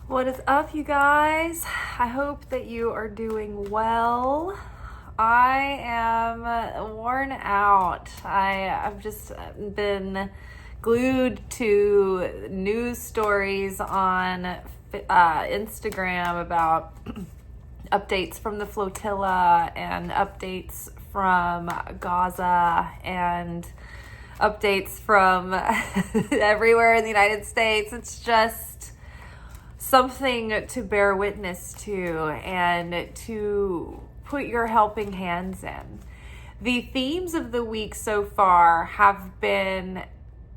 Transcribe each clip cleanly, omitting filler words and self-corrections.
What is up, you guys? I hope that you are doing well. I am worn out. I've just been glued to news stories on Instagram about updates from the flotilla and updates from Gaza and updates from everywhere in the United States. It's just something to bear witness to and to put your helping hands in. The themes of the week so far have been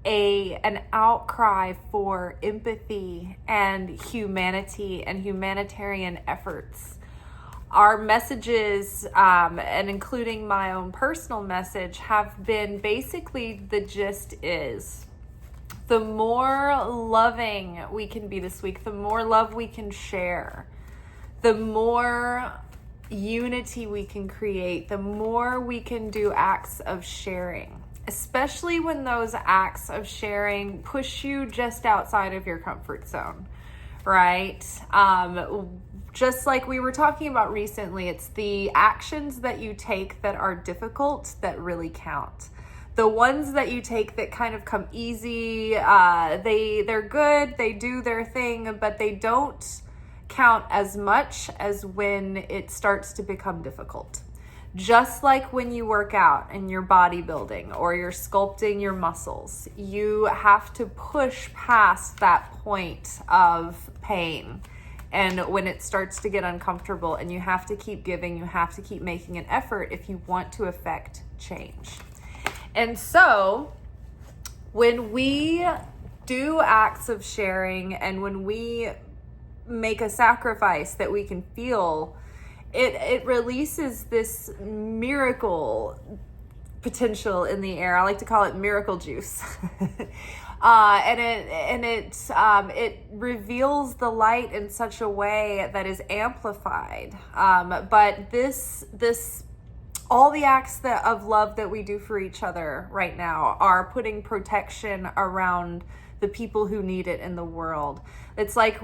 an outcry for empathy and humanity and humanitarian efforts. Our messages, and including my own personal message, have been basically the gist is the more loving we can be this week, the more love we can share, the more unity we can create, the more we can do acts of sharing, especially when those acts of sharing push you just outside of your comfort zone, right? Just like we were talking about recently, it's the actions that you take that are difficult that really count. The ones that you take that kind of come easy, they're good, they do their thing, but they don't count as much as when it starts to become difficult. Just like when you work out and you're bodybuilding or you're sculpting your muscles, you have to push past that point of pain. And when it starts to get uncomfortable, and you have to keep giving, you have to keep making an effort if you want to affect change. And so when we do acts of sharing and when we make a sacrifice that we can feel, it releases this miracle potential in the air. I like to call it miracle juice. And it reveals the light in such a way that is amplified. But this all the acts of love that we do for each other right now are putting protection around the people who need it in the world. It's like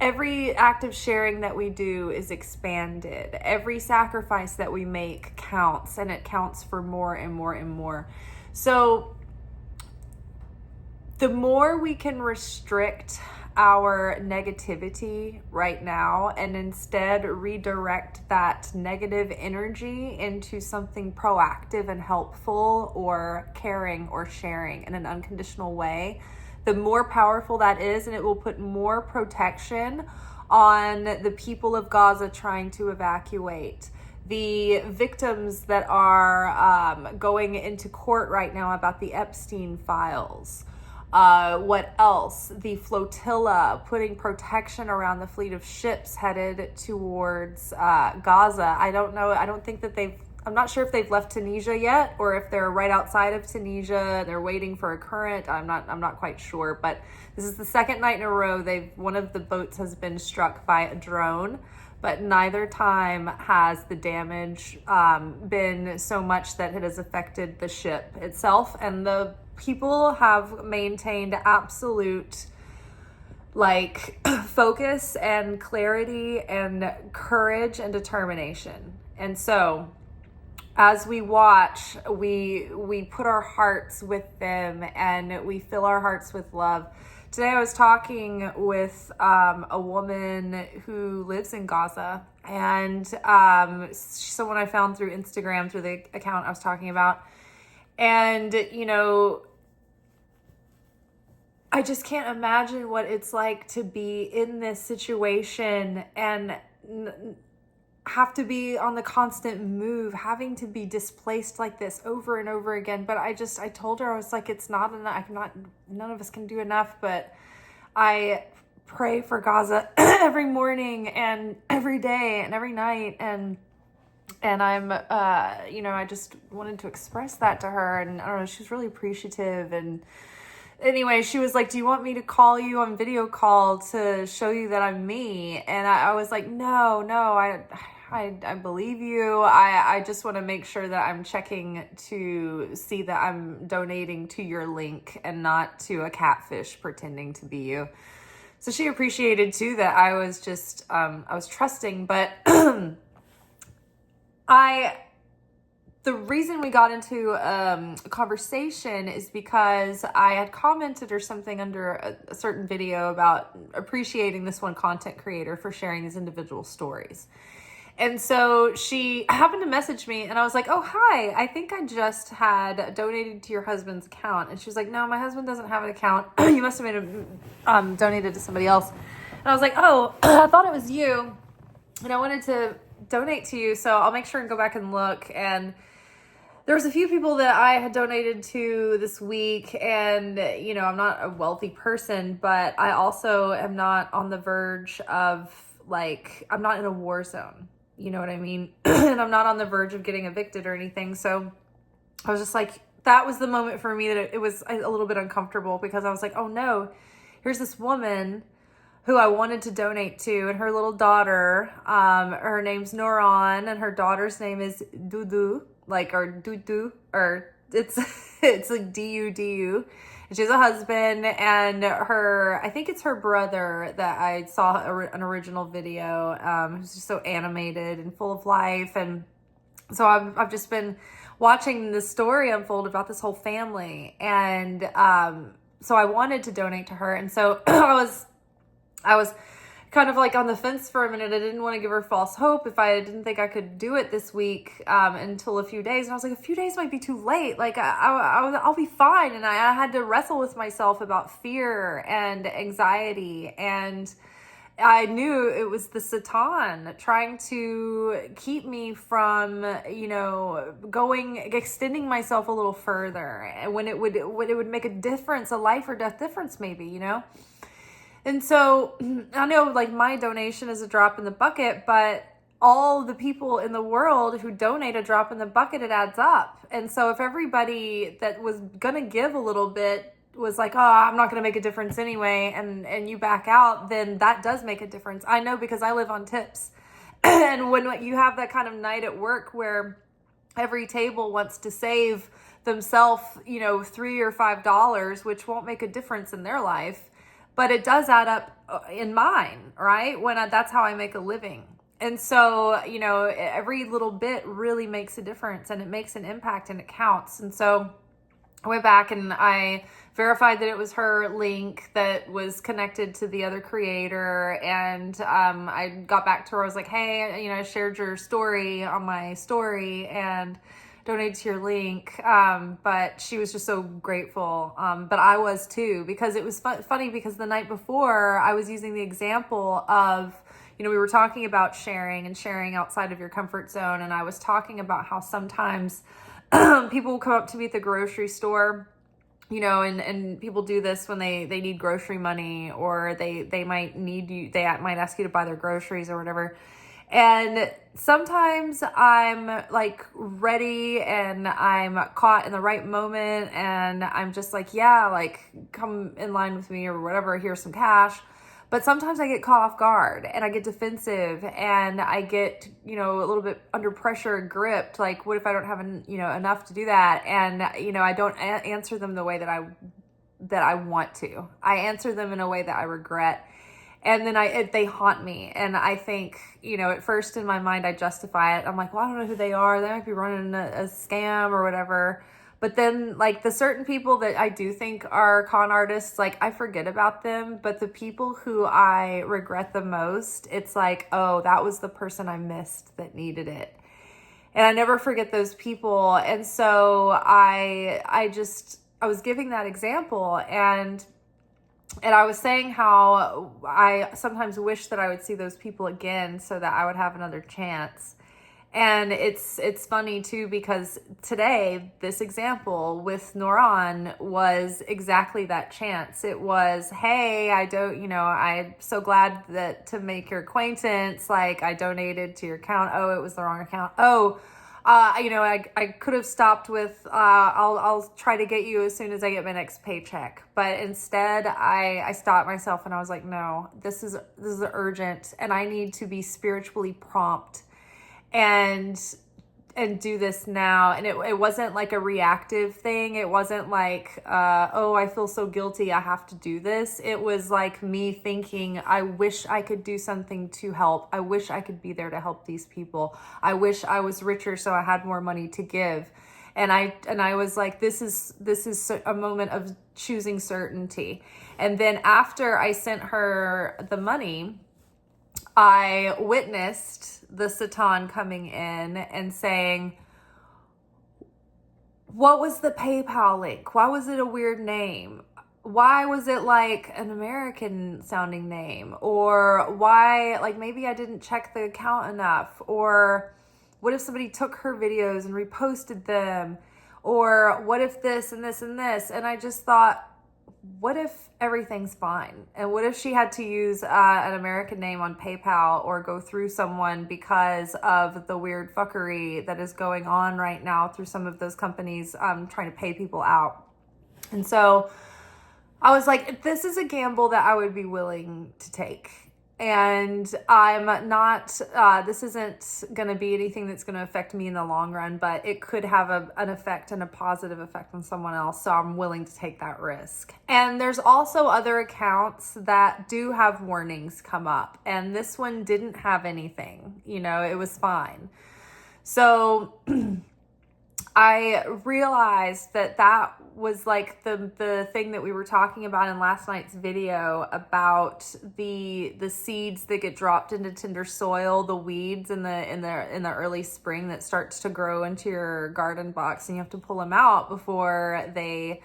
every act of sharing that we do is expanded. Every sacrifice that we make counts, and it counts for more and more and more. So the more we can restrict our negativity right now and instead redirect that negative energy into something proactive and helpful or caring or sharing in an unconditional way, the more powerful that is, and it will put more protection on the people of Gaza trying to evacuate, the victims that are going into court right now about the Epstein files. What else? The flotilla putting protection around the fleet of ships headed towards Gaza. I don't know. I'm not sure if they've left Tunisia yet or if they're right outside of Tunisia. They're waiting for a current. I'm not quite sure, but this is the second night in a row one of the boats has been struck by a drone, but neither time has the damage been so much that it has affected the ship itself, and the people have maintained absolute focus and clarity and courage and determination. And so as we watch, we put our hearts with them and we fill our hearts with love. Today I was talking with a woman who lives in Gaza, and someone I found through Instagram, through the account I was talking about. And, I just can't imagine what it's like to be in this situation and have to be on the constant move, having to be displaced like this over and over again. But I told her, I was like, it's not enough. None of us can do enough, but I pray for Gaza every morning and every day and every night. And I'm, I just wanted to express that to her, and I don't know, she was really appreciative. And anyway, she was like, do you want me to call you on video call to show you that I'm me? And I was like, no, I believe you. I just want to make sure that I'm checking to see that I'm donating to your link and not to a catfish pretending to be you. So she appreciated too that I was just, I was trusting, but the reason we got into a conversation is because I had commented or something under a certain video about appreciating this one content creator for sharing his individual stories. And so she happened to message me and I was like, oh, hi, I think I just had donated to your husband's account. And she was like, no, my husband doesn't have an account. You must have made donated to somebody else. And I was like, oh, I thought it was you. And I wanted to donate to you. So I'll make sure and go back and look. And there was a few people that I had donated to this week, and, you know, I'm not a wealthy person, but I also am not on the verge of, like, I'm not in a war zone, you know what I mean? And I'm not on the verge of getting evicted or anything. So I was just like, that was the moment for me that it was a little bit uncomfortable, because I was like, oh no, here's this woman who I wanted to donate to, and her little daughter, her name's Noran, and her daughter's name is Dudu, like, or Dudu, or it's like D-U-D-U, and she has a husband, and I think it's her brother that I saw an original video, who's just so animated and full of life, and so I've just been watching the story unfold about this whole family, and so I wanted to donate to her, and so I was kind of like on the fence for a minute. I didn't want to give her false hope if I didn't think I could do it this week until a few days. And I was like, a few days might be too late. Like, I'll be fine. And I had to wrestle with myself about fear and anxiety. And I knew it was the Satan trying to keep me from, you know, extending myself a little further when it would make a difference, a life or death difference maybe, you know? And so I know, like, my donation is a drop in the bucket, but all the people in the world who donate a drop in the bucket, it adds up. And so if everybody that was going to give a little bit was like, oh, I'm not going to make a difference anyway, and you back out, then that does make a difference. I know, because I live on tips. And when you have that kind of night at work where every table wants to save themselves, you know, $3 or $5, which won't make a difference in their life, but it does add up in mine, right? That's how I make a living. And so, you know, every little bit really makes a difference, and it makes an impact, and it counts. And so I went back and I verified that it was her link that was connected to the other creator. And I got back to her. I was like, hey, you know, I shared your story on my story and donate to your link, but she was just so grateful, but I was too, because it was funny, because the night before I was using the example of, you know, we were talking about sharing outside of your comfort zone, and I was talking about how sometimes people will come up to me at the grocery store, you know, and people do this when they need grocery money, or they might need you, they might ask you to buy their groceries or whatever. And sometimes I'm like ready, and I'm caught in the right moment, and I'm just like, yeah, like, come in line with me or whatever, here's some cash. But sometimes I get caught off guard, and I get defensive, and I get, you know, a little bit under pressure and gripped. Like, what if I don't have, you know, enough to do that? And, you know, I don't answer them the way that I want to. I answer them in a way that I regret. And then they haunt me. And I think, you know, at first in my mind, I justify it. I'm like, well, I don't know who they are. They might be running a scam or whatever. But then, like, the certain people that I do think are con artists, like, I forget about them. But the people who I regret the most, it's like, oh, that was the person I missed that needed it. And I never forget those people. And so I was giving that example, and I was saying how I sometimes wish that I would see those people again so that I would have another chance. And it's funny too, because today, this example with Noran was exactly that chance. It was, hey, I'm so glad to make your acquaintance. Like, I donated to your account. Oh, it was the wrong account. Oh, I could have stopped with, I'll try to get you as soon as I get my next paycheck. But instead I stopped myself, and I was like, no, this is urgent, and I need to be spiritually prompt and and do this now. And it wasn't like a reactive thing. It wasn't like, oh, I feel so guilty, I have to do this. It was like me thinking, I wish I could do something to help. I wish I could be there to help these people. I wish I was richer so I had more money to give. And I was like, this is a moment of choosing certainty. And then after I sent her the money, I witnessed the Satan coming in and saying, what was the PayPal link? Why was it a weird name? Why was it like an American sounding name? Or why, like, maybe I didn't check the account enough? Or what if somebody took her videos and reposted them? Or what if this and this and this? And I just thought, what if everything's fine? And what if she had to use an American name on PayPal or go through someone because of the weird fuckery that is going on right now through some of those companies trying to pay people out? And so I was like, this is a gamble that I would be willing to take. And I'm not, this isn't going to be anything that's going to affect me in the long run, but it could have an effect and a positive effect on someone else. So I'm willing to take that risk. And there's also other accounts that do have warnings come up. And this one didn't have anything, it was fine. So I realized that was like the thing that we were talking about in last night's video about the seeds that get dropped into tender soil, the weeds in the early spring that starts to grow into your garden box, and you have to pull them out before they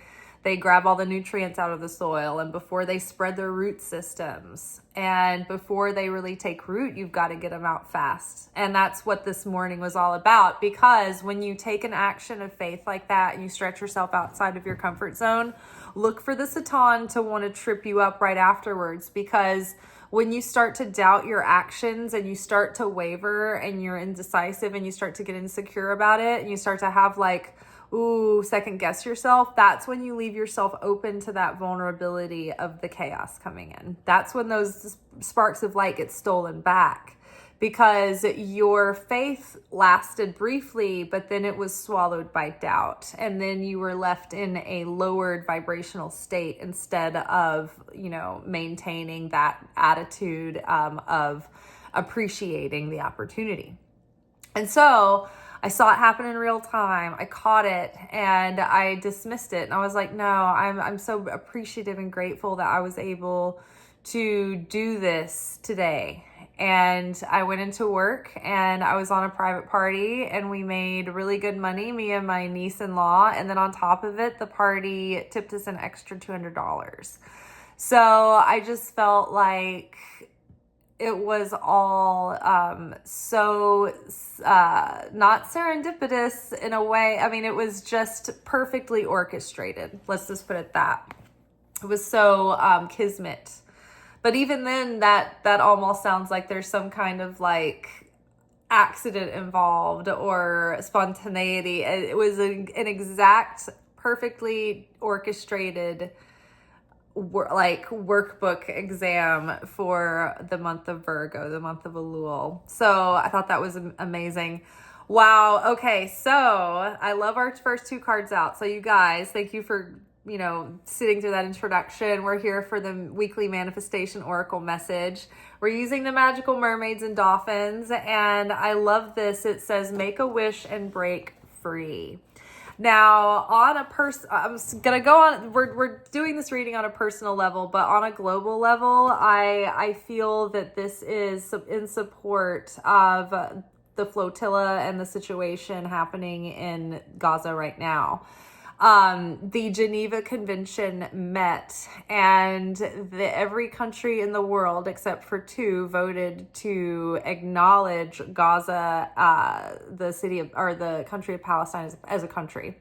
grab all the nutrients out of the soil and before they spread their root systems. And before they really take root, you've got to get them out fast. And that's what this morning was all about, because when you take an action of faith like that and you stretch yourself outside of your comfort zone, look for the Satan to want to trip you up right afterwards. Because when you start to doubt your actions and you start to waver and you're indecisive and you start to get insecure about it and you start to have second guess yourself, that's when you leave yourself open to that vulnerability of the chaos coming in. That's when those sparks of light get stolen back, because your faith lasted briefly, but then it was swallowed by doubt. And then you were left in a lowered vibrational state instead of, maintaining that attitude of appreciating the opportunity. And so I saw it happen in real time. I caught it and I dismissed it. And I was like, no, I'm so appreciative and grateful that I was able to do this today. And I went into work and I was on a private party and we made really good money, me and my niece-in-law. And then on top of it, the party tipped us an extra $200. So I just felt like it was all not serendipitous in a way. I mean, it was just perfectly orchestrated. Let's just put it that. It was so kismet. But even then, that almost sounds like there's some kind of accident involved or spontaneity. It was an exact, perfectly orchestrated workbook exam for the month of Virgo, the month of Elul. So I thought that was amazing. Wow. Okay. So I love our first two cards out. So you guys, thank you for, sitting through that introduction. We're here for the weekly manifestation oracle message. We're using the magical mermaids and dolphins. And I love this. It says, make a wish and break free. Now, I'm going to go on, we're doing this reading on a personal level, but on a global level, I feel that this is in support of the flotilla and the situation happening in Gaza right now. The Geneva Convention met, and every country in the world except for two voted to acknowledge Gaza, the country of Palestine as a country,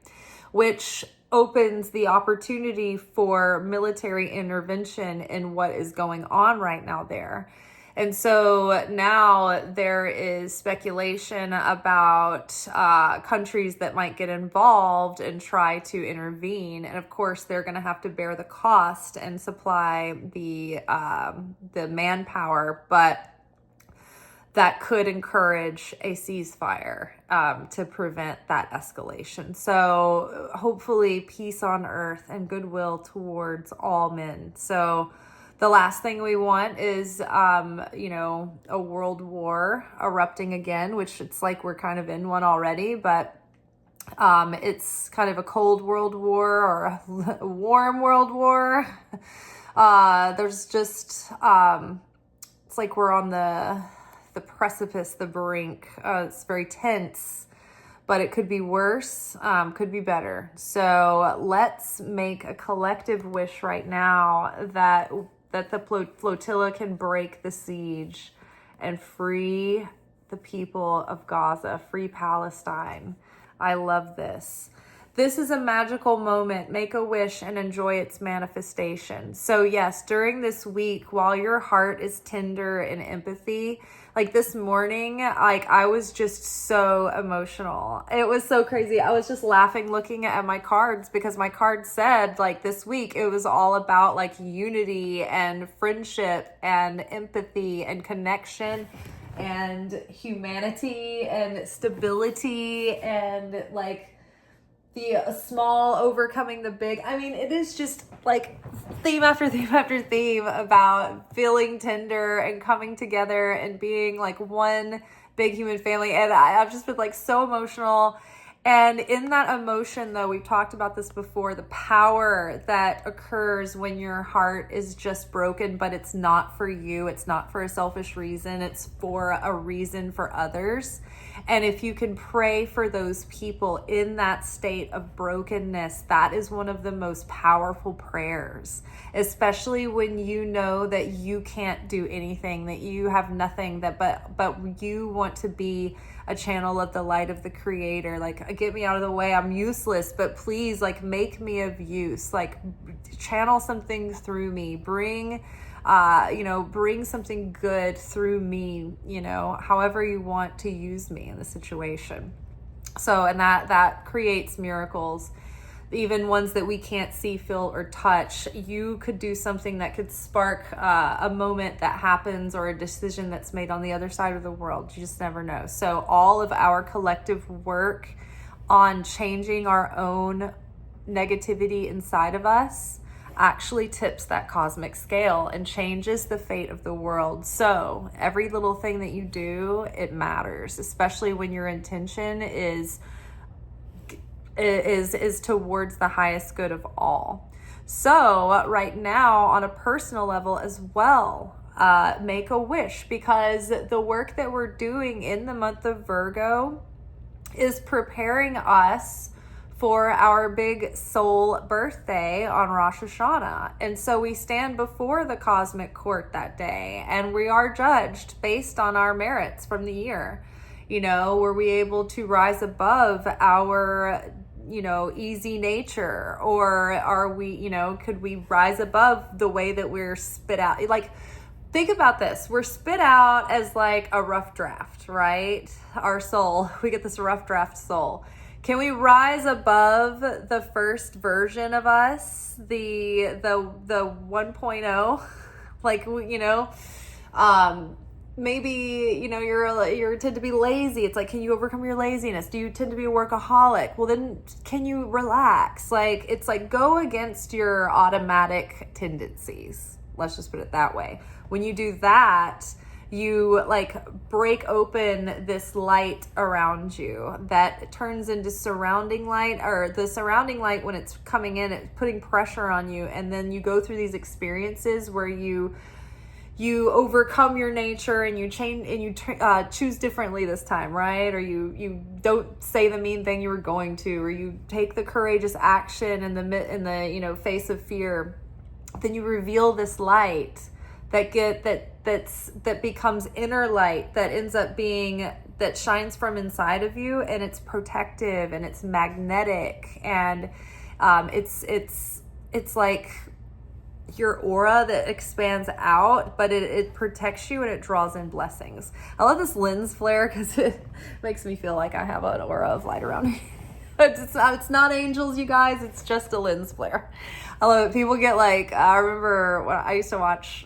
which opens the opportunity for military intervention in what is going on right now there. And so now there is speculation about countries that might get involved and try to intervene. And of course, they're going to have to bear the cost and supply the manpower. But that could encourage a ceasefire to prevent that escalation. So hopefully peace on earth and goodwill towards all men. So the last thing we want is, a world war erupting again, which it's like we're kind of in one already, but it's kind of a cold world war or a warm world war. There's just, it's like we're on the precipice, the brink. It's very tense, but it could be worse, could be better. So let's make a collective wish right now that the flotilla can break the siege and free the people of Gaza, free Palestine. I love this. This is a magical moment. Make a wish and enjoy its manifestation. So yes, during this week, while your heart is tender in empathy, like this morning, like I was just so emotional. It was so crazy. I was just laughing looking at my cards because my card said like this week, it was all about like unity and friendship and empathy and connection and humanity and stability and like the small overcoming the big. I mean, it is just like theme after theme after theme about feeling tender and coming together and being like one big human family. And I've just been like so emotional. And in that emotion, though, we've talked about this before, the power that occurs when your heart is just broken, but it's not for you. It's not for a selfish reason. It's for a reason for others. And if you can pray for those people in that state of brokenness, that is one of the most powerful prayers, especially when you know that you can't do anything, that you have nothing, but you want to be a channel of the light of the Creator. Like, get me out of the way. I'm useless, but please, like, make me of use. Like, channel something through me. Bring something good through me, however you want to use me in the situation. So, and that creates miracles, even ones that we can't see, feel, or touch. You could do something that could spark a moment that happens or a decision that's made on the other side of the world. You just never know. So all of our collective work on changing our own negativity inside of us actually tips that cosmic scale and changes the fate of the world. So every little thing that you do, it matters, especially when your intention is towards the highest good of all. So right now, on a personal level as well, make a wish, because the work that we're doing in the month of Virgo is preparing us for our big soul birthday on Rosh Hashanah. And so we stand before the cosmic court that day, and we are judged based on our merits from the year. Were we able to rise above our easy nature, or are we, could we rise above the way that we're spit out? Like, think about this. We're spit out as like a rough draft, right? Our soul, we get this rough draft soul. Can we rise above the first version of us, the 1.0? Like, maybe, you tend to be lazy. It's like, can you overcome your laziness? Do you tend to be a workaholic? Well, then can you relax? Like, it's like, go against your automatic tendencies. Let's just put it that way. When you do that, you like break open this light around you that turns into surrounding light, or the surrounding light, when it's coming in, it's putting pressure on you. And then you go through these experiences where you overcome your nature and you change and you choose differently this time, right? Or you don't say the mean thing you were going to, or you take the courageous action in the face of fear. Then you reveal this light that becomes inner light, that ends up being, that shines from inside of you, and it's protective and it's magnetic, and it's like your aura that expands out, but it protects you and it draws in blessings. I love this lens flare because it makes me feel like I have an aura of light around me. It's not angels, you guys. It's just a lens flare. I love it. People get like, I remember when I used to watch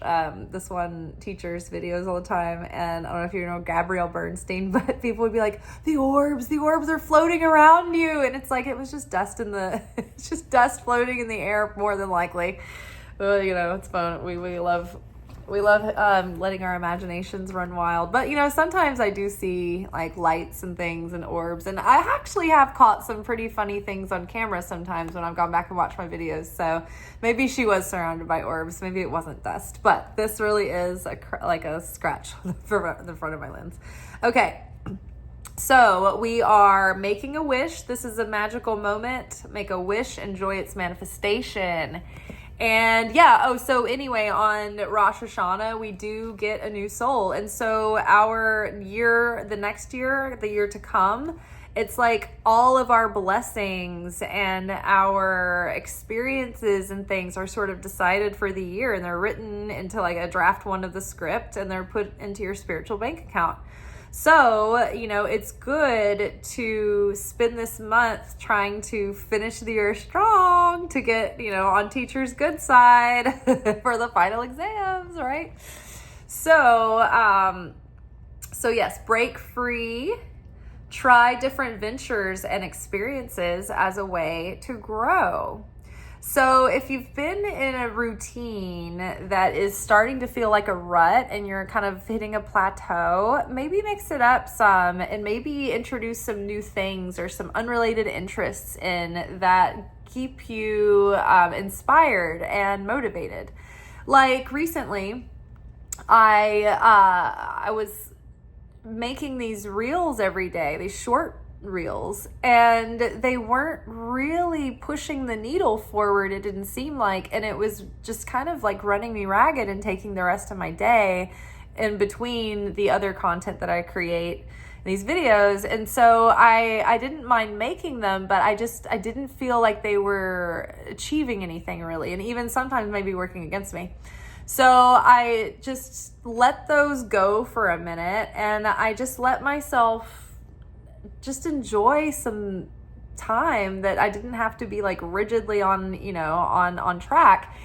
this one teacher's videos all the time, and I don't know if you know Gabrielle Bernstein, but people would be like, the orbs are floating around you, and it's like it was just dust it's just dust floating in the air more than likely. Well, it's fun. We love letting our imaginations run wild. But, sometimes I do see like lights and things and orbs. And I actually have caught some pretty funny things on camera sometimes when I've gone back and watched my videos. So maybe she was surrounded by orbs. Maybe it wasn't dust. But this really is like a scratch on the front of my lens. Okay. So we are making a wish. This is a magical moment. Make a wish. Enjoy its manifestation. And so anyway, on Rosh Hashanah, we do get a new soul. And so the year to come, it's like all of our blessings and our experiences and things are sort of decided for the year, and they're written into like a draft one of the script, and they're put into your spiritual bank account. So, it's good to spend this month trying to finish the year strong to get, on teacher's good side for the final exams, right? So yes, break free, try different ventures and experiences as a way to grow. So if you've been in a routine that is starting to feel like a rut and you're kind of hitting a plateau, maybe mix it up some and maybe introduce some new things or some unrelated interests in that keep you inspired and motivated. Like recently, I was making these reels every day, these short reels, and they weren't really pushing the needle forward, it didn't seem like, and it was just kind of like running me ragged and taking the rest of my day in between the other content that I create in these videos. And so I didn't mind making them, but I didn't feel like they were achieving anything really, and even sometimes maybe working against me. So I just let those go for a minute, and I just let myself just enjoy some time that I didn't have to be like rigidly on track.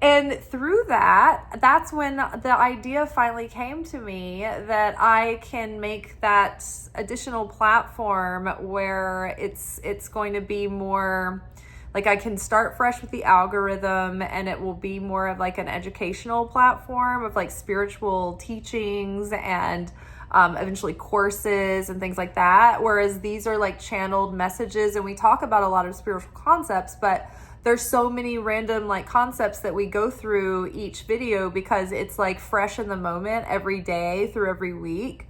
And through that's when the idea finally came to me that I can make that additional platform where it's going to be more like I can start fresh with the algorithm, and it will be more of like an educational platform of like spiritual teachings and eventually courses and things like that. Whereas these are like channeled messages, and we talk about a lot of spiritual concepts, but there's so many random like concepts that we go through each video because it's like fresh in the moment every day through every week.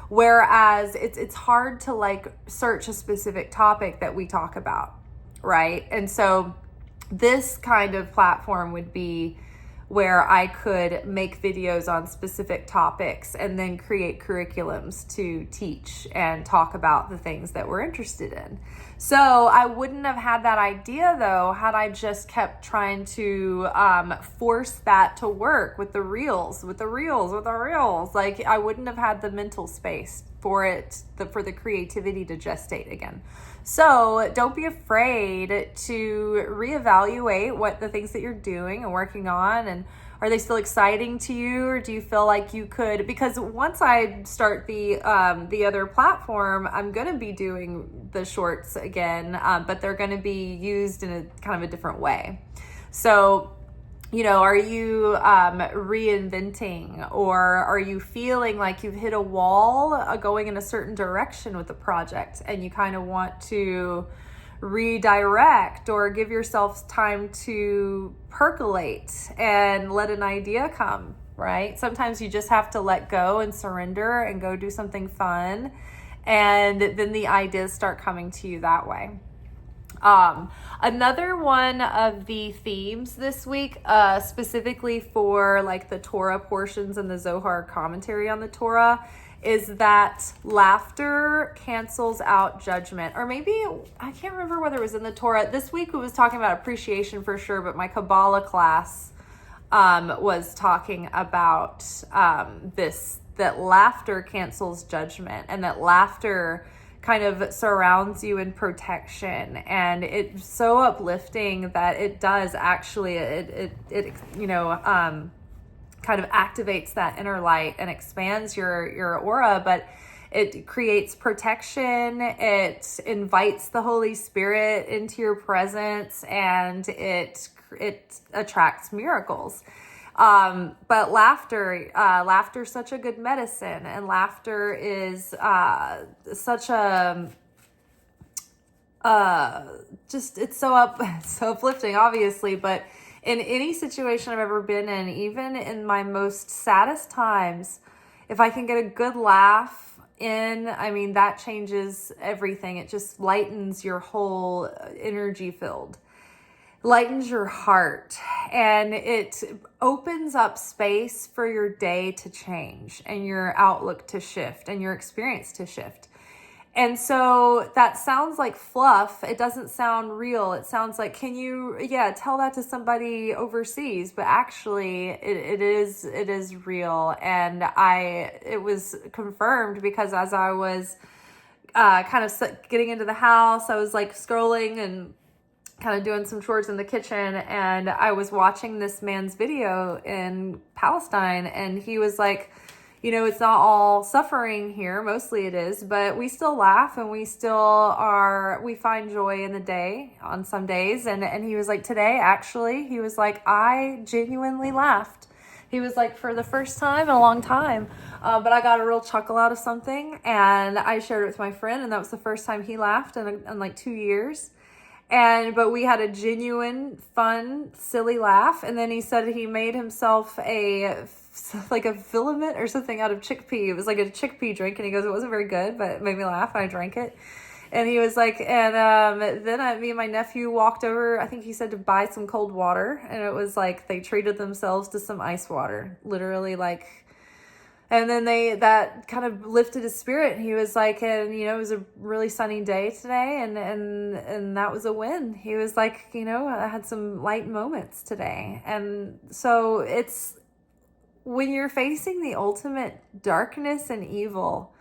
Whereas it's hard to like search a specific topic that we talk about, right? And so this kind of platform would be where I could make videos on specific topics and then create curriculums to teach and talk about the things that we're interested in. So I wouldn't have had that idea though had I just kept trying to force that to work with the reels. Like I wouldn't have had the mental space for the creativity to gestate again. So don't be afraid to reevaluate what the things that you're doing and working on, and are they still exciting to you, or do you feel like you could, because once I start the other platform, I'm going to be doing the shorts again, but they're going to be used in a kind of a different way. So, are you reinventing, or are you feeling like you've hit a wall going in a certain direction with the project and you kind of want to redirect or give yourself time to percolate and let an idea come, right? Sometimes you just have to let go and surrender and go do something fun, and then the ideas start coming to you that way. Another one of the themes this week, specifically for like the Torah portions and the Zohar commentary on the Torah, is that laughter cancels out judgment. Or maybe, I can't remember whether it was in the Torah. This week we was talking about appreciation for sure, but my Kabbalah class was talking about that laughter cancels judgment, and that laughter kind of surrounds you in protection, and it's so uplifting that it does actually kind of activates that inner light and expands your aura, but it creates protection. It invites the Holy Spirit into your presence, and it attracts miracles. But laughter is such a good medicine, and laughter is such a it's so uplifting, obviously. But in any situation I've ever been in, even in my most saddest times, if I can get a good laugh in, I mean, that changes everything. It just lightens your whole energy field, lightens your heart, and it opens up space for your day to change and your outlook to shift and your experience to shift. And so that sounds like fluff. It doesn't sound real. It sounds like, can you, tell that to somebody overseas, but actually it is real. And it was confirmed because as I was kind of getting into the house, I was like scrolling and kind of doing some chores in the kitchen, and I was watching this man's video in Palestine, and he was like, it's not all suffering here. Mostly it is, but we still laugh, and we find joy in the day on some days. And he was like, today, actually, he was like, I genuinely laughed. He was like, for the first time in a long time, but I got a real chuckle out of something, and I shared it with my friend, and that was the first time he laughed in like 2 years. But we had a genuine, fun, silly laugh. And then he said he made himself a filament or something out of chickpea. It was like a chickpea drink. And he goes, it wasn't very good, but it made me laugh. And I drank it. And he was like, then me and my nephew walked over, I think he said, to buy some cold water. And it was like they treated themselves to some ice water, literally, like. And then that kind of lifted his spirit. He was like, and it was a really sunny day today, and that was a win. He was like, I had some light moments today. And so it's when you're facing the ultimate darkness and evil,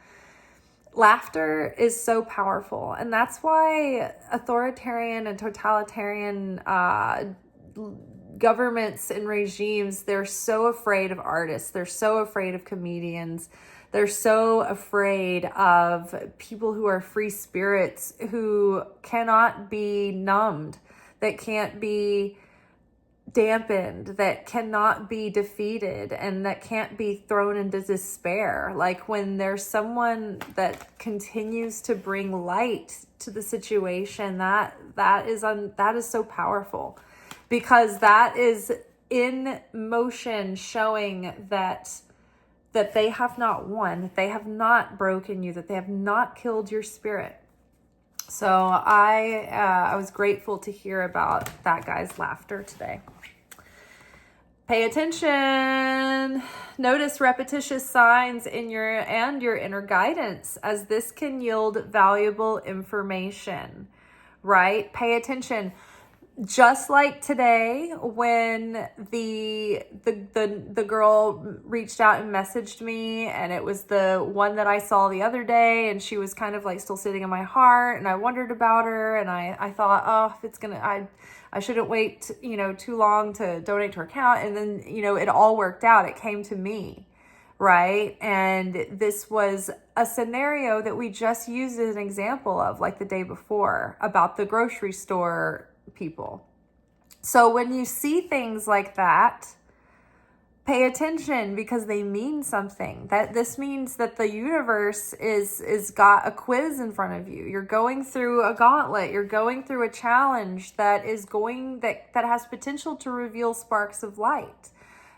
laughter is so powerful. And that's why authoritarian and totalitarian governments and regimes, they're so afraid of artists. They're so afraid of comedians. They're so afraid of people who are free spirits, who cannot be numbed, that can't be dampened, that cannot be defeated, and that can't be thrown into despair. Like when there's someone that continues to bring light to the situation, that is so powerful. Because that is in motion, showing that they have not won, that they have not broken you, that they have not killed your spirit. So I was grateful to hear about that guy's laughter today. Pay attention. Notice repetitious signs in your inner guidance, as this can yield valuable information, right? Pay attention. Just like today, when the girl reached out and messaged me, and it was the one that I saw the other day, and she was kind of like still sitting in my heart, and I wondered about her, and I thought, I shouldn't wait, too long to donate to her account. And then, it all worked out. It came to me, right? And this was a scenario that we just used as an example of, like the day before, about the grocery store people. So when you see things like that, pay attention, because they mean something. That this means that the universe is got a quiz in front of you. You're going through a gauntlet. You're going through a challenge that has potential to reveal sparks of light,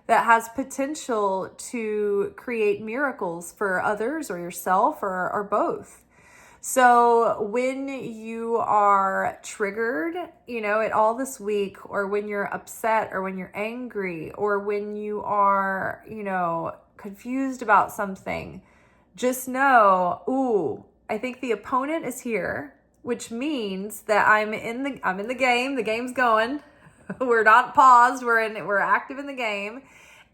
that has potential to create miracles for others or yourself or both. So when you are triggered, at all this week, or when you're upset, or when you're angry, or when you are, confused about something, just know, I think the opponent is here, which means that I'm in the game. The game's going. We're not paused. We're active in the game.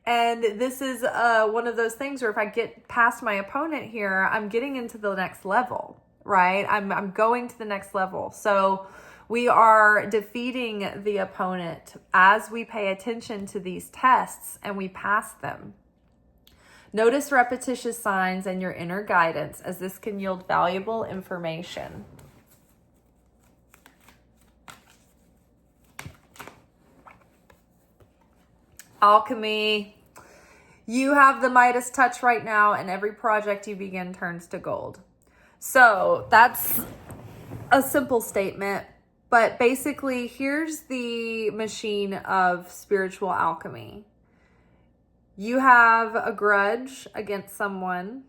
And this is one of those things where if I get past my opponent here, I'm getting into the next level. right? I'm going to the next level. So we are defeating the opponent as we pay attention to these tests and we pass them. Notice repetitious signs and your inner guidance, as this can yield valuable information. Alchemy. You have the Midas touch right now, and every project you begin turns to gold. So that's a simple statement, but basically here's the machine of spiritual alchemy. You have a grudge against someone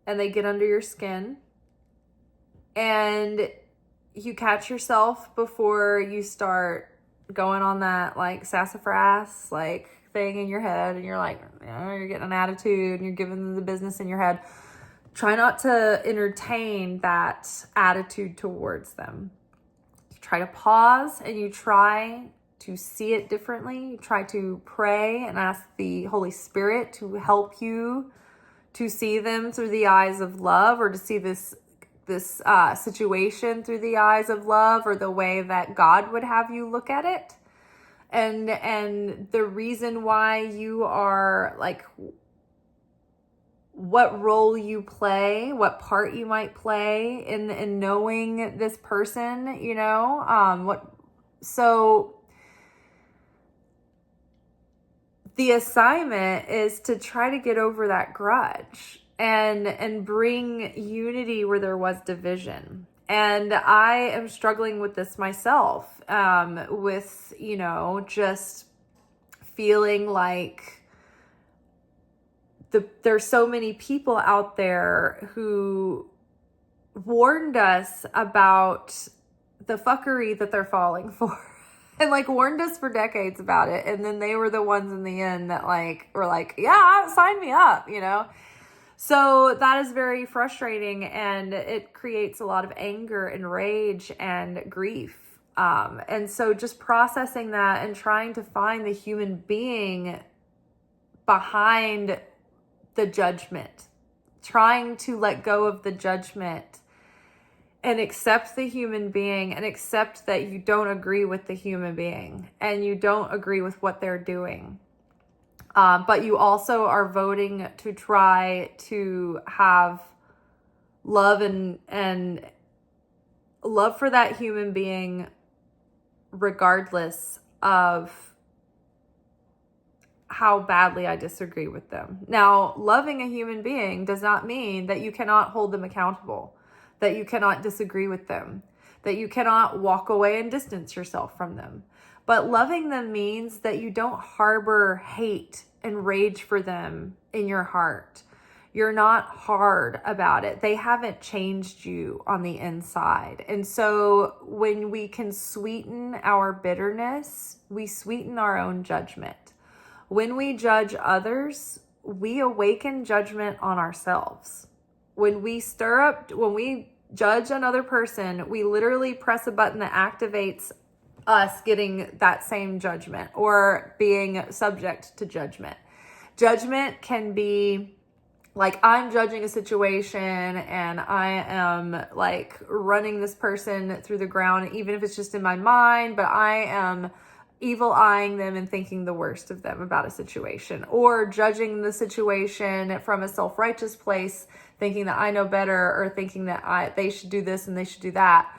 and they get under your skin, and you catch yourself before you start going on that like sassafras like thing in your head, and you're like, you're getting an attitude and you're giving them the business in your head. Try not to entertain that attitude towards them. You try to pause and you try to see it differently. You try to pray and ask the Holy Spirit to help you to see them through the eyes of love, or to see this situation through the eyes of love, or the way that God would have you look at it. And the reason why you are like, what role you play, what part you might play in knowing this person, you know, so the assignment is to try to get over that grudge and bring unity where there was division. And I am struggling with this myself, with, you know, just feeling like there's so many people out there who warned us about the fuckery that they're falling for. And like warned us for decades about it. And then they were the ones in the end that like were like, yeah, sign me up, you know? So that is very frustrating, and it creates a lot of anger and rage and grief. And so just processing that and trying to find the human being behind the judgment, trying to let go of the judgment and accept the human being, and accept that you don't agree with the human being and you don't agree with what they're doing. But you also are voting to try to have love and love for that human being regardless of how badly I disagree with them. Now, loving a human being does not mean that you cannot hold them accountable, that you cannot disagree with them, that you cannot walk away and distance yourself from them. But loving them means that you don't harbor hate and rage for them in your heart. You're not hard about it. They haven't changed you on the inside. And so when we can sweeten our bitterness, we sweeten our own judgment. When we judge others, we awaken judgment on ourselves. When we judge another person, we literally press a button that activates us getting that same judgment or being subject to judgment. Judgment can be like, I'm judging a situation and I am like running this person through the ground, even if it's just in my mind, but I am evil eyeing them and thinking the worst of them about a situation, or judging the situation from a self-righteous place, thinking that I know better, or thinking that they should do this and they should do that.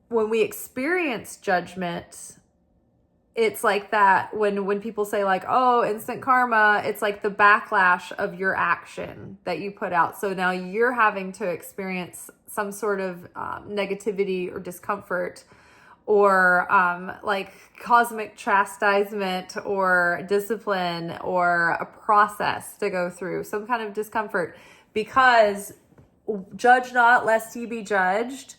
When we experience judgment, it's like that when people say like, oh, instant karma, it's like the backlash of your action that you put out. So now you're having to experience some sort of negativity or discomfort, or like cosmic chastisement or discipline, or a process to go through, some kind of discomfort, because judge not lest ye be judged.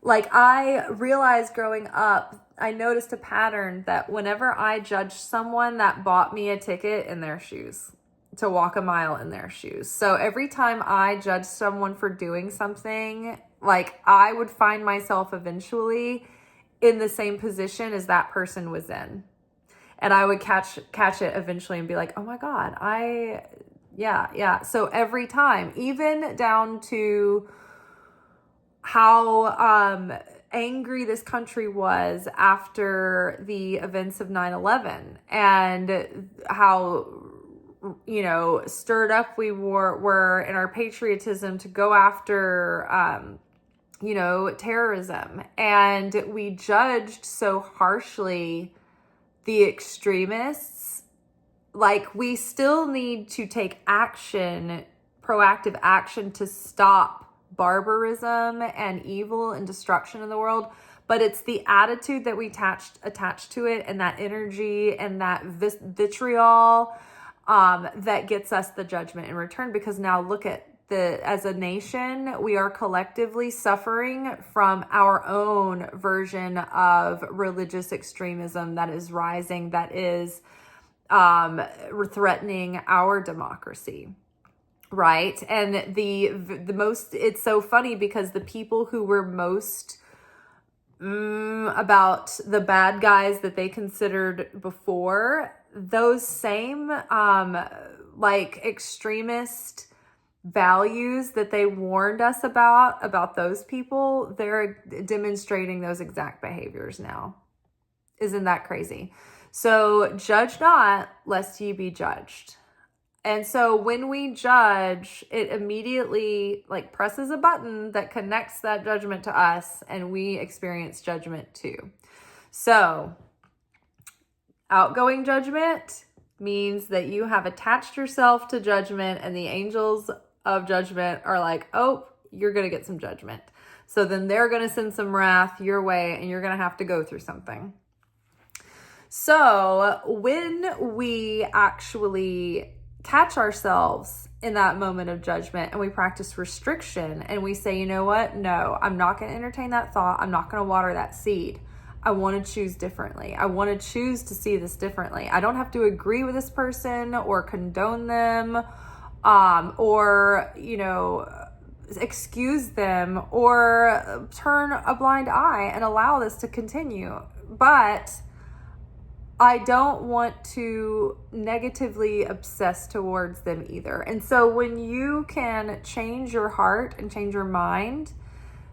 Like, I realized growing up, I noticed a pattern that whenever I judged someone, that bought me a ticket in their shoes, to walk a mile in their shoes. So every time I judged someone for doing something, like, I would find myself eventually in the same position as that person was in. And I would catch it eventually and be like, oh my God, Yeah. So every time, even down to how angry this country was after the events of 9/11, and how, you know, stirred up we were in our patriotism to go after, you know, terrorism. And we judged so harshly the extremists. Like, we still need to take action, proactive action, to stop barbarism and evil and destruction in the world. But it's the attitude that we attach to it, and that energy and that vitriol that gets us the judgment in return. Because now look at as a nation, we are collectively suffering from our own version of religious extremism that is rising, that is threatening our democracy. Right. And the most, it's so funny because the people who were most about the bad guys that they considered before, those same like extremist values that they warned us about those people, they're demonstrating those exact behaviors now. Isn't that crazy? So judge not, lest ye be judged. And so when we judge, it immediately like presses a button that connects that judgment to us, and we experience judgment too. So outgoing judgment means that you have attached yourself to judgment, and the angels of judgment are like, oh, you're going to get some judgment. So then they're going to send some wrath your way, and you're going to have to go through something. So when we actually catch ourselves in that moment of judgment, and we practice restriction, and we say, you know what? No, I'm not going to entertain that thought. I'm not going to water that seed. I want to choose differently. I want to choose to see this differently. I don't have to agree with this person or condone them, or, you know, excuse them or turn a blind eye and allow this to continue. But I don't want to negatively obsess towards them either. And so when you can change your heart and change your mind,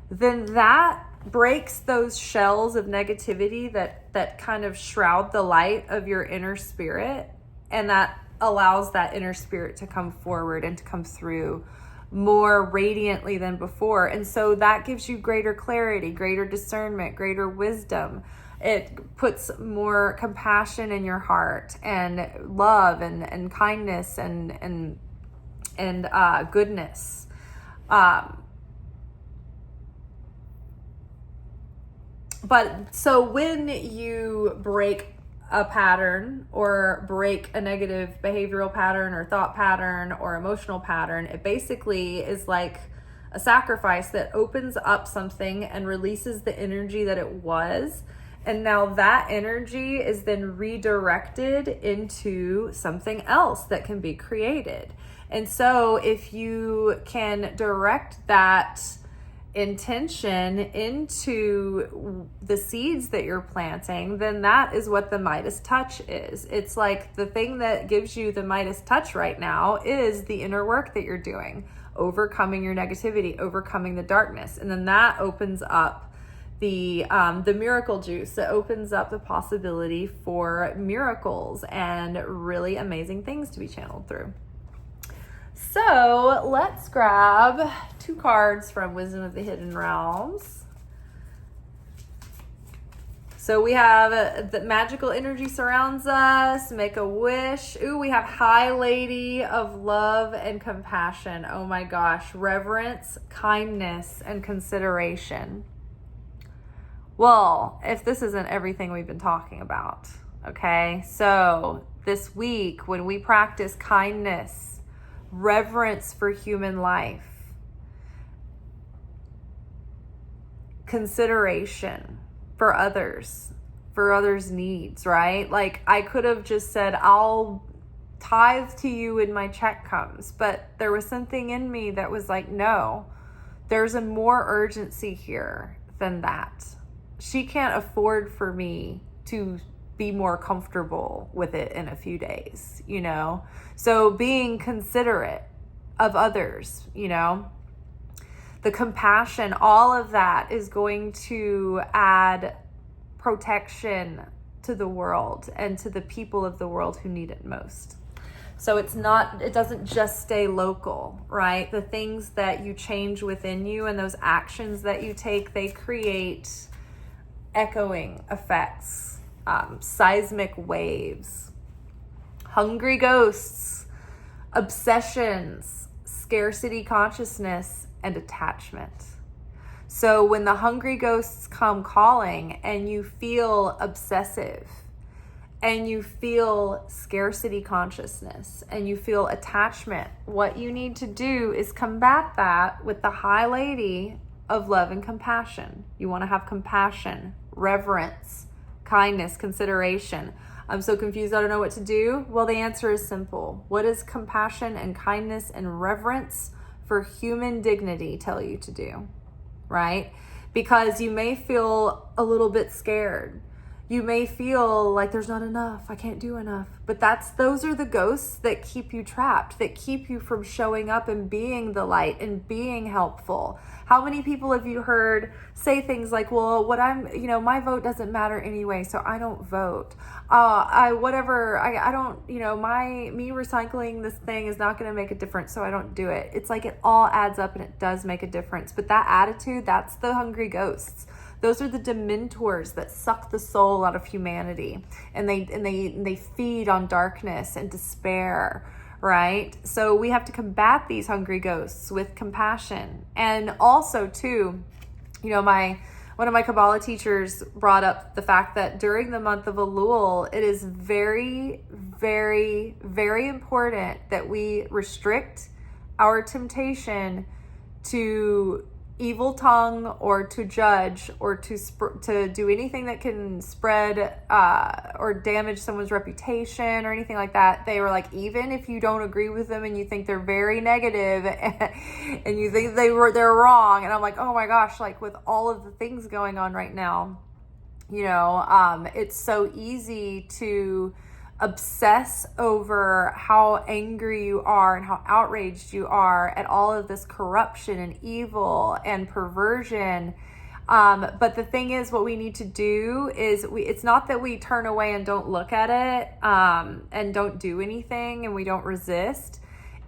then that breaks those shells of negativity that kind of shroud the light of your inner spirit, and that allows that inner spirit to come forward and to come through more radiantly than before. And so that gives you greater clarity, greater discernment, greater wisdom. It puts more compassion in your heart, and love and kindness and goodness. But so when you break a pattern or break a negative behavioral pattern or thought pattern or emotional pattern, it basically is like a sacrifice that opens up something and releases the energy that it was. And now that energy is then redirected into something else that can be created. And so if you can direct that intention into the seeds that you're planting, then that is what the Midas touch is. It's like the thing that gives you the Midas touch right now is the inner work that you're doing, overcoming your negativity, overcoming the darkness. And then that opens up the miracle juice. It opens up the possibility for miracles and really amazing things to be channeled through. So let's grab 2 cards from Wisdom of the Hidden Realms. So we have the magical energy surrounds us. Make a wish. Ooh, we have High Lady of Love and Compassion. Oh my gosh. Reverence, kindness, and consideration. Well, if this isn't everything we've been talking about, okay? So this week, when we practice kindness, reverence for human life, consideration for others' needs, right? Like, I could have just said, I'll tithe to you when my check comes, but there was something in me that was like, no, there's a more urgency here than that. She can't afford for me to be more comfortable with it in a few days, you know? So being considerate of others, you know, the compassion, all of that is going to add protection to the world and to the people of the world who need it most. So it doesn't just stay local, right? The things that you change within you and those actions that you take, they create echoing effects, seismic waves, hungry ghosts, obsessions, scarcity consciousness, and attachment. So when the hungry ghosts come calling and you feel obsessive and you feel scarcity consciousness and you feel attachment, what you need to do is combat that with the high lady of love and compassion. You want to have compassion, reverence, kindness, consideration. I'm so confused, I don't know what to do. Well, the answer is simple. What does compassion and kindness and reverence for human dignity tell you to do? Right? Because you may feel a little bit scared. You may feel like there's not enough. I can't do enough. But those are the ghosts that keep you trapped, that keep you from showing up and being the light and being helpful. How many people have you heard say things like, well, my vote doesn't matter anyway, so I don't vote. I don't, me recycling this thing is not going to make a difference, so I don't do it. It's like it all adds up and it does make a difference. But that attitude, that's the hungry ghosts. Those are the dementors that suck the soul out of humanity, and they feed on darkness and despair, right? So we have to combat these hungry ghosts with compassion. And also too, one of my Kabbalah teachers brought up the fact that during the month of Elul, it is very, very, very important that we restrict our temptation to evil tongue or to judge or to do anything that can spread or damage someone's reputation or anything like that. They were like, even if you don't agree with them and you think they're very negative and you think they're wrong. And I'm like, oh my gosh, like with all of the things going on right now, it's so easy to obsess over how angry you are and how outraged you are at all of this corruption and evil and perversion. But the thing is, what we need to do is it's not that we turn away and don't look at it and don't do anything and we don't resist.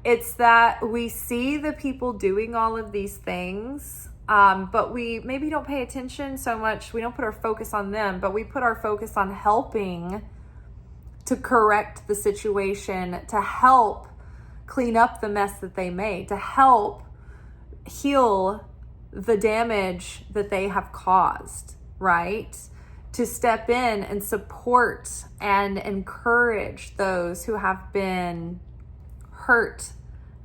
It's that we see the people doing all of these things, but we maybe don't pay attention so much. We don't put our focus on them, but we put our focus on helping to correct the situation, to help clean up the mess that they made, to help heal the damage that they have caused, right? To step in and support and encourage those who have been hurt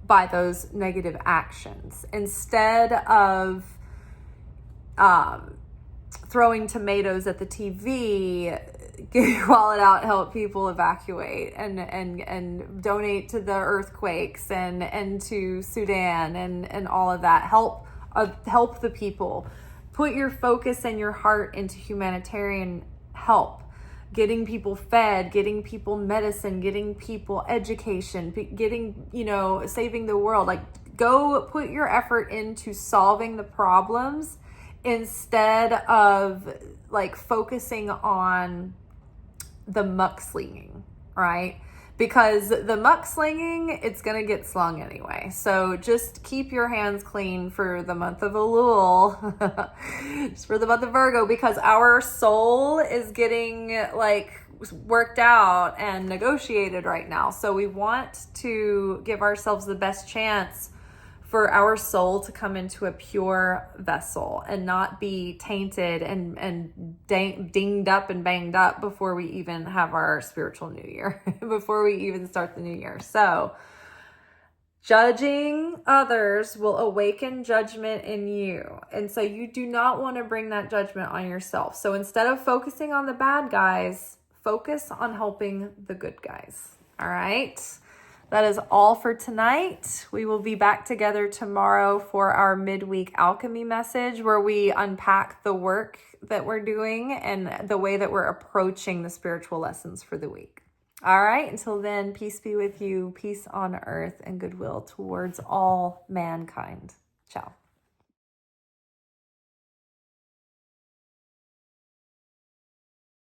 by those negative actions, instead of throwing tomatoes at the TV. Get your wallet out, help people evacuate and donate to the earthquakes and to Sudan and all of that. Help the people. Put your focus and your heart into humanitarian help, getting people fed, getting people medicine, getting people education, getting, saving the world. Like, go put your effort into solving the problems instead of like focusing on the muckslinging, right? Because the muckslinging, it's going to get slung anyway. So just keep your hands clean for the month of Elul, just for the month of Virgo, because our soul is getting like worked out and negotiated right now. So we want to give ourselves the best chance for our soul to come into a pure vessel and not be tainted and dinged up and banged up before we even have our spiritual new year, before we even start the new year. So judging others will awaken judgment in you. And so you do not want to bring that judgment on yourself. So instead of focusing on the bad guys, focus on helping the good guys. All right. That is all for tonight. We will be back together tomorrow for our midweek alchemy message, where we unpack the work that we're doing and the way that we're approaching the spiritual lessons for the week. All right, until then, peace be with you, peace on earth, and goodwill towards all mankind. Ciao.